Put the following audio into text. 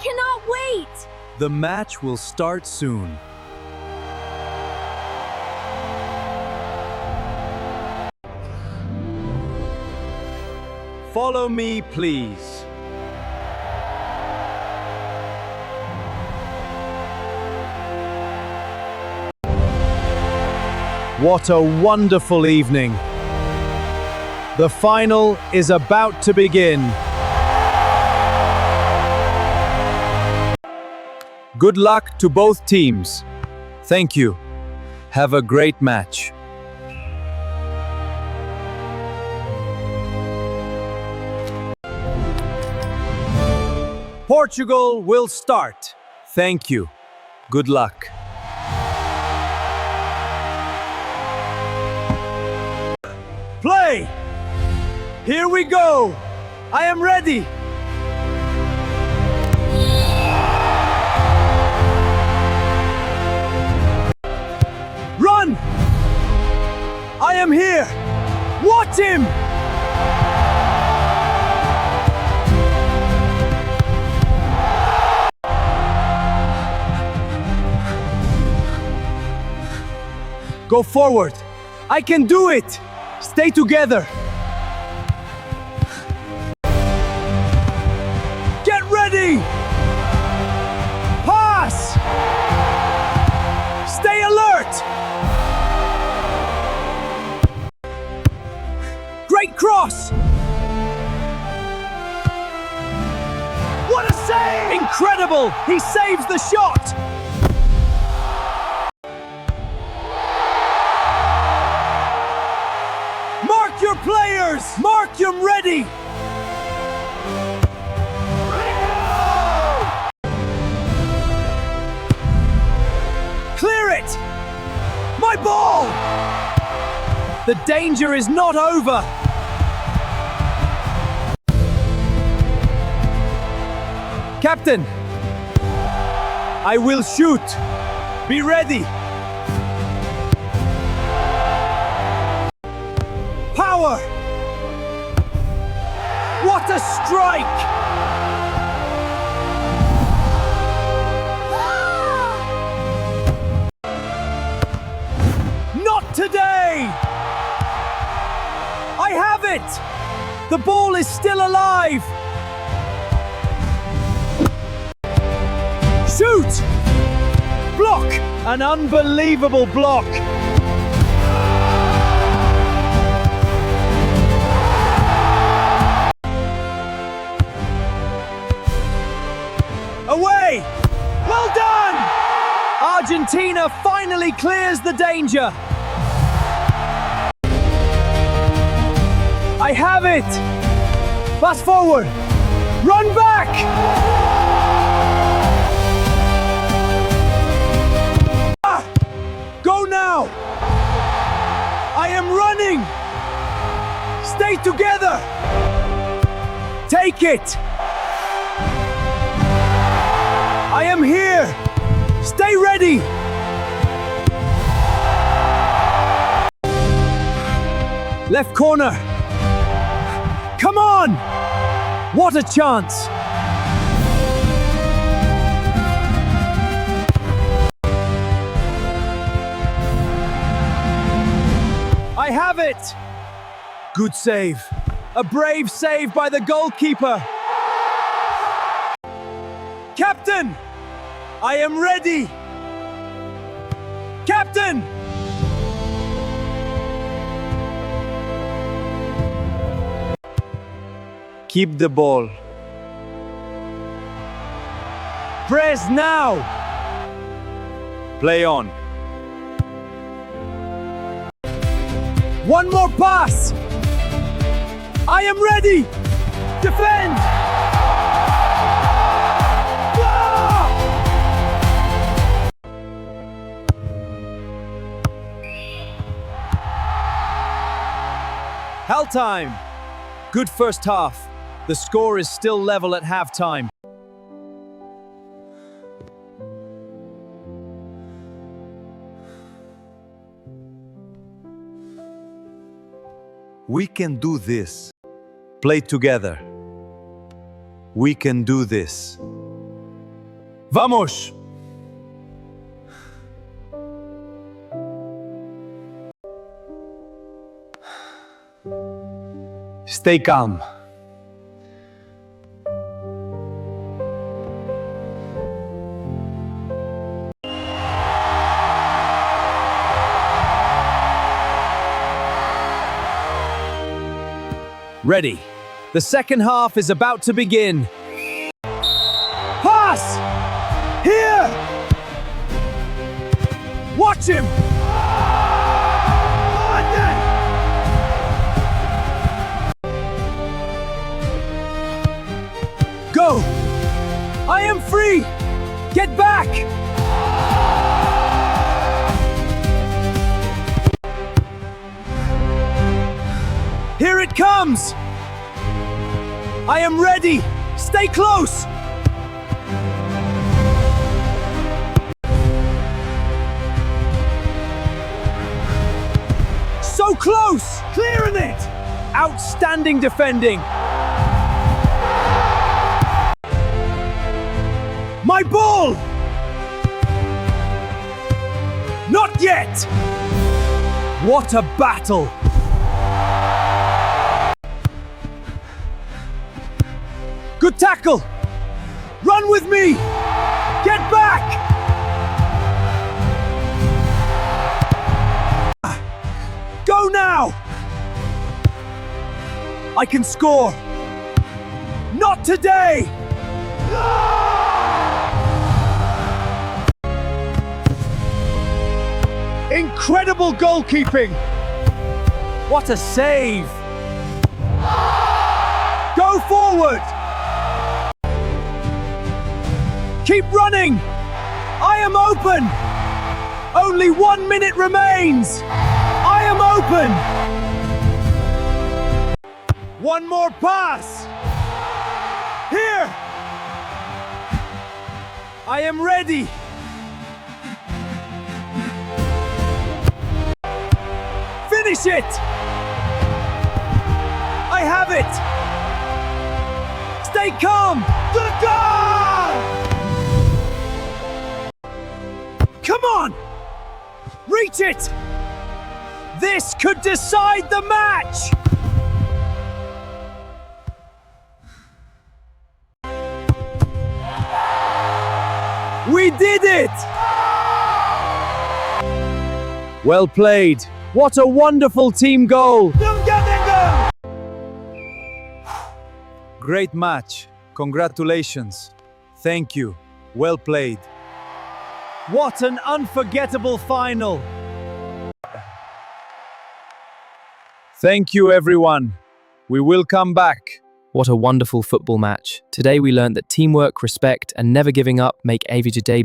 cannot wait! The match will start soon. Follow me, please. What a wonderful evening. The final is about to begin. Good luck to both teams. Thank you. Have a great match. Portugal will start. Thank you. Good luck. Play! Here we go! I am ready! Run! I am here! Watch him! Go forward! I can do it! Stay together! Get ready! Pass! Stay alert! Great cross! What a save! Incredible! He saves the shot! Mark your players! Mark them ready! Clear it! My ball! The danger is not over! Captain! I will shoot! Be ready! Power! What a strike! Not today! I have it! The ball is still alive! Shoot! Block! An unbelievable block! Away! Well done! Argentina finally clears the danger. I have it! Pass forward! Run back! Go now! I am running! Stay together! Take it! I am here! Stay ready! Left corner! Come on! What a chance! I have it! Good save. A brave save by the goalkeeper. Captain! I am ready! Captain! Keep the ball. Press now! Play on. One more pass! I am ready! Defend! Hell time! Good first half. The score is still level at halftime. We can do this. Play together. We can do this. Vamos! Stay calm. Ready. The second half is about to begin. Pass! Here! Watch him! Go! I am free! Get back! Here it comes! I am ready! Stay close! So close! Clearing it! Outstanding defending! My ball! Not yet! What a battle! Good tackle! Run with me! Get back! Go now! I can score! Not today! Incredible goalkeeping! What a save! Go forward! Keep running! I am open! Only 1 minute remains! I am open! One more pass! Here! I am ready! Finish it! I have it! Stay calm! The goal! Come on! Reach it! This could decide the match! We did it! Well played. What a wonderful team goal! Great match. Congratulations. Thank you. Well played. What an unforgettable final! Thank you, everyone. We will come back. What a wonderful football match. Today we learned that teamwork, respect, and never giving up make every day